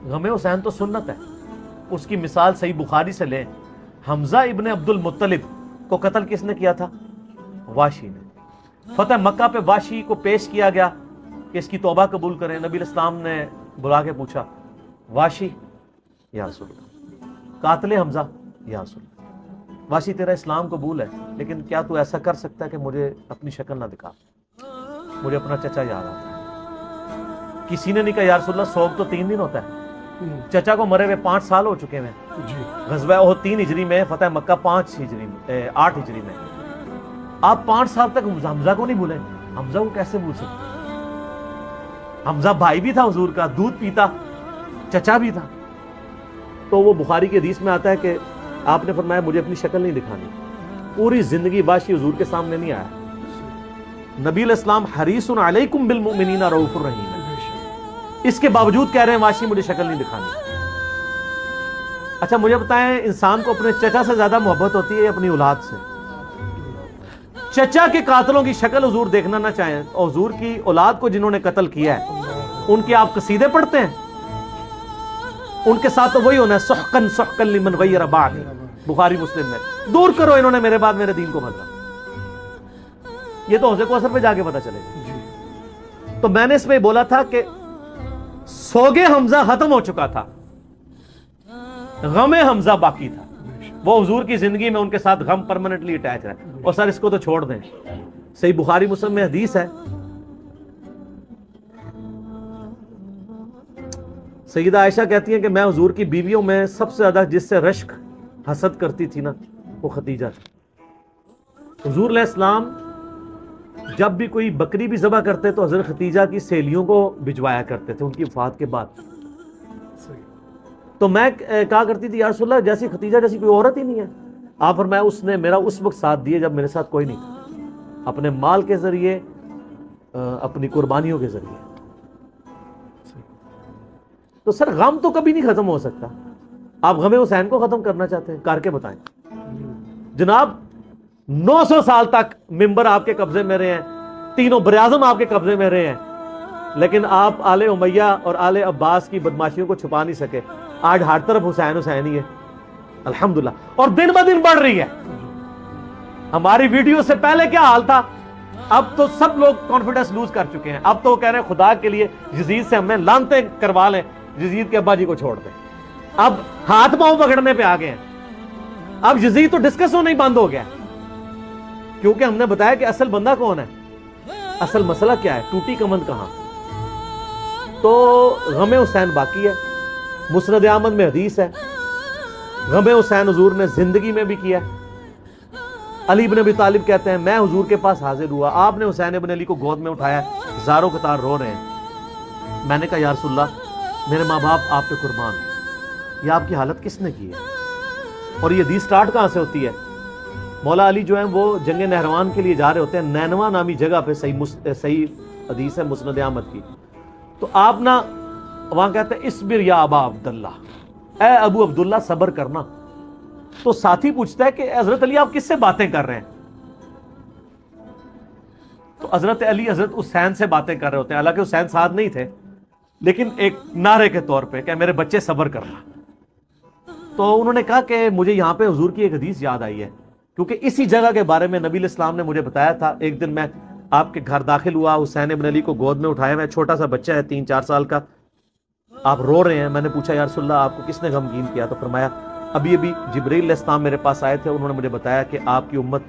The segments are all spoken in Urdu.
غم حسین تو سنت ہے، اس کی مثال صحیح بخاری سے لیں. حمزہ ابن عبد المطلب کو قتل کس نے کیا تھا؟ واشی نے. فتح مکہ پہ واشی کو پیش کیا گیا کہ اس کی توبہ قبول کریں. نبی اسلام نے بلا کے پوچھا، واشی یا رسول اللہ، قاتل حمزہ یا رسول اللہ، واشی تیرا اسلام قبول ہے، لیکن کیا تو ایسا کر سکتا ہے کہ مجھے اپنی شکل نہ دکھا، مجھے اپنا چچا یاد آتا ہے. کسی نے نہیں کہا یا رسول اللہ سوگ تو 3 دن ہوتا ہے، چچا کو مرے ہوئے 5 سال ہو چکے ہیں. غزوہ احد 3 ہجری میں، فتح مکہ 8 ہجری میں. آپ 5 سال تک حمزہ کو نہیں بھولیں. حمزہ کو کیسے بھول سکتے؟ حمزہ بھائی بھی تھا حضور کا، دودھ پیتا، چچا بھی تھا. تو وہ بخاری کی حدیث میں آتا ہے کہ آپ نے فرمایا مجھے اپنی شکل نہیں دکھانی. پوری زندگی واشی حضور کے سامنے نہیں آیا. نبی علیہ السلام حریص علیکم بالمؤمنین رؤوف الرحیم ہے، اس کے باوجود کہہ رہے ہیں واشی مجھے شکل نہیں دکھانی. اچھا مجھے بتائیں، انسان کو اپنے چچا سے زیادہ محبت ہوتی ہے یا اپنی اولاد سے؟ چچا کے قاتلوں کی شکل حضور دیکھنا نہ چاہیں، اور حضور کی اولاد کو جنہوں نے قتل کیا ہے ان کے آپ قصیدے پڑھتے ہیں؟ ان کے ساتھ تو وہی ہونا ہے، سحقن سحقن لمن غیر بعدی، بخاری مسلم میں. دور کرو انہوں نے میرے بعد میرے دین کو بدلا. یہ تو حوض کوثر پہ جا کے پتا چلے گا. تو میں نے اس میں بولا تھا کہ سوگے حمزہ ختم ہو چکا تھا، غم حمزہ باقی تھا. وہ حضور کی زندگی میں ان کے ساتھ غم پرماننٹلی اٹیچ رہا. اور سر اس کو تو چھوڑ دیں، صحیح بخاری مسلم میں حدیث ہے، سیدہ عائشہ کہتی ہیں کہ میں حضور کی بیویوں میں سب سے زیادہ جس سے رشک حسد کرتی تھی نا وہ خدیجہ تھی. حضور علیہ السلام جب بھی کوئی بکری بھی ذبح کرتے تو حضرت خدیجہ کی سہیلیوں کو بھجوایا کرتے تھے ان کی وفات کے بعد. تو میں کہا کرتی تھی یا رسول اللہ جیسی خدیجہ جیسی کوئی عورت ہی نہیں ہے. آپ فرمایا اس نے میرا اس وقت ساتھ دیا جب میرے ساتھ کوئی نہیں تھا، اپنے مال کے ذریعے، اپنی قربانیوں کے ذریعے. تو سر غم تو کبھی نہیں ختم ہو سکتا. آپ غم حسین کو ختم کرنا چاہتے ہیں، کر کے بتائیں. جناب 900 سال تک ممبر آپ کے قبضے میں رہے ہیں، تینوں براعظم آپ کے قبضے میں رہے ہیں، لیکن آپ آل امیہ اور آل عباس کی بدماشیوں کو چھپا نہیں سکے. آج ہر طرف حسین حسین ہی ہے الحمدللہ، اور دن بہ دن بڑھ رہی ہے. ہماری ویڈیو سے پہلے کیا حال تھا، اب تو سب لوگ کانفیڈنس لوز کر چکے ہیں. اب تو وہ کہہ رہے ہیں خدا کے لیے یزید سے ہمیں لعنتیں کروا لیں، یزید کے ابا جی کو چھوڑ دیں. اب ہاتھ پاؤں پکڑنے پہ آ گئے ہیں. اب یزید تو ڈسکس ہونا ہی بند ہو گیا، کیونکہ ہم نے بتایا کہ اصل بندہ کون ہے، اصل مسئلہ کیا ہے، ٹوٹی کمند کہاں. تو غم حسین باقی ہے. مسند احمد میں حدیث ہے، غم حسین حضور نے زندگی میں بھی کیا. علی بن ابی طالب کہتے ہیں میں حضور کے پاس حاضر ہوا، آپ نے حسین ابن علی کو گود میں اٹھایا، زاروں قطار رو رہے ہیں. میں نے کہا یا رسول اللہ میرے ماں باپ آپ پہ قربان ہیں، یہ آپ کی حالت کس نے کی ہے؟ اور یہ حدیث سٹارٹ کہاں سے ہوتی ہے؟ مولا علی جو ہیں وہ جنگ نہروان کے لیے جا رہے ہوتے ہیں، نینوا نامی جگہ پہ، صحیح حدیث ہے مسند احمد کی. تو آپ نا وہاں کہتے ہیں اصبر یا ابا عبداللہ، اے ابو عبداللہ صبر کرنا. تو ساتھی پوچھتا ہے کہ حضرت علی آپ کس سے باتیں کر رہے ہیں؟ تو حضرت علی حضرت حسین سے باتیں کر رہے ہوتے ہیں، حالانکہ حسین ساتھ نہیں تھے، لیکن ایک نعرے کے طور پہ کہ میرے بچے صبر کرنا. تو انہوں نے کہا کہ مجھے یہاں پہ حضور کی ایک حدیث یاد آئی ہے، کیونکہ اسی جگہ کے بارے میں نبی علیہ السلام نے مجھے بتایا تھا. ایک دن میں آپ کے گھر داخل ہوا، حسین ابن علی کو گود میں اٹھایا، میں چھوٹا سا بچہ ہے 3-4 سال کا، آپ رو رہے ہیں. میں نے پوچھا یا رسول اللہ آپ کو کس نے غمگین کیا؟ تو فرمایا ابھی جبرائیل علیہ السلام میرے پاس آئے تھے، انہوں نے مجھے بتایا کہ آپ کی امت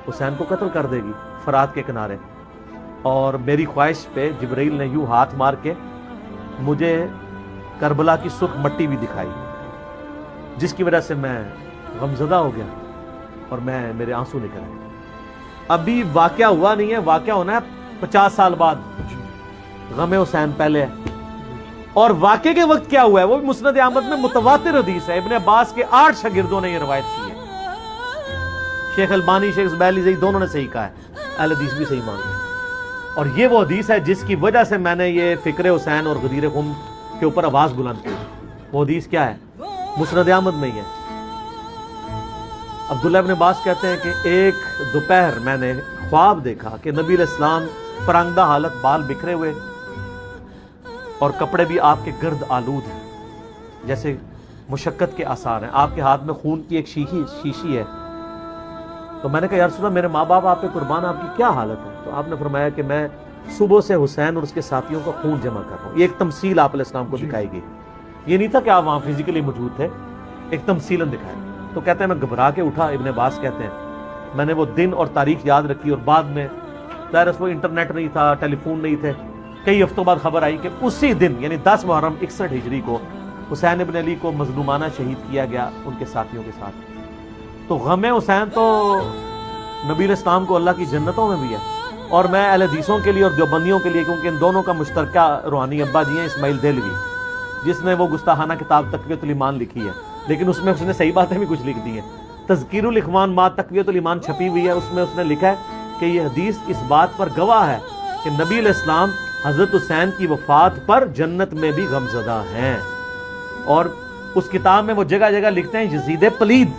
حسین کو قتل کر دے گی فرات کے کنارے، اور میری خواہش پہ جبرائیل نے یوں ہاتھ مار کے مجھے کربلا کی سرخ مٹی بھی دکھائی، جس کی وجہ سے میں غمزدہ ہو گیا اور میرے آنسو نکل آئے. ابھی واقعہ ہوا نہیں ہے، واقعہ ہونا ہے 50 سال بعد. غم حسین پہلے ہے. اور واقعے کے وقت کیا ہوا ہے وہ بھی مسند احمد میں متواتر حدیث ہے. ابن عباس کے 8 شاگردوں نے یہ روایت کی ہے. شیخ البانی، شیخ زبیلی زئی دونوں نے صحیح کہا ہے، اہل حدیث بھی صحیح مانتے ہیں. اور یہ وہ حدیث ہے جس کی وجہ سے میں نے یہ فکر حسین اور غدیر خم کے اوپر آواز بلند کی. وہ حدیث کیا ہے؟ مسند احمد میں ہی ہے. عبداللہ ابن عباس کہتے ہیں کہ ایک دوپہر میں نے خواب دیکھا کہ نبی علیہ السلام پرانگدہ حالت، بال بکھرے ہوئے اور کپڑے بھی آپ کے گرد آلود ہیں. جیسے مشقت کے آثار ہیں، آپ کے ہاتھ میں خون کی ایک شیشی ہے. تو میں نے کہا یا رسول اللہ میرے ماں باپ آپ پہ قربان، آپ کی کیا حالت ہے؟ تو آپ نے فرمایا کہ میں صبح سے حسین اور اس کے ساتھیوں کا خون جمع کر رہا ہوں. یہ ایک تمثیل آپ علیہ السلام کو دکھائی گئی. یہ نہیں تھا کہ آپ وہاں فزیکلی موجود تھے، ایک تمثیلاً دکھایا. تو کہتے ہیں میں گھبرا کے اٹھا، ابن عباس کہتے ہیں میں نے وہ دن اور تاریخ یاد رکھی، اور بعد میں ظاہر وہ انٹرنیٹ نہیں تھا، ٹیلی فون نہیں تھے، کئی ہفتوں بعد خبر آئی کہ اسی دن یعنی 10 محرم 61 ہجری کو حسین ابن علی کو مظلومانہ شہید کیا گیا ان کے ساتھیوں کے ساتھ. تو غم حسین تو نبی علیہ السلام کو اللہ کی جنتوں میں بھی ہے، اور میں اہل حدیثوں کے لیے اور دیوبندیوں کے لیے، کیونکہ ان دونوں کا مشترکہ روحانی ابا جی ہیں اسماعیل دہلوی، جس نے وہ گستاخانہ کتاب تقویۃ الایمان لکھی ہے، لیکن اس میں اس نے صحیح باتیں بھی کچھ لکھ دی ہیں. تذکیر الاخوان ما تقویۃ الایمان چھپی ہوئی ہے، اس میں اس نے لکھا ہے کہ یہ حدیث اس بات پر گواہ ہے کہ نبی علیہ السلام حضرت حسین کی وفات پر جنت میں بھی غمزدہ ہیں. اور اس کتاب میں وہ جگہ جگہ لکھتے ہیں یزید پلید.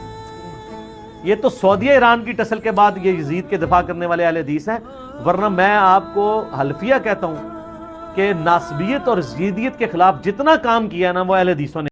یہ تو سعودیہ ایران کی ٹسل کے بعد یہ یزید کے دفاع کرنے والے اہل حدیث ہیں، ورنہ میں آپ کو حلفیہ کہتا ہوں کہ ناسبیت اور یزیدیت کے خلاف جتنا کام کیا نا وہ اہل حدیثوں نے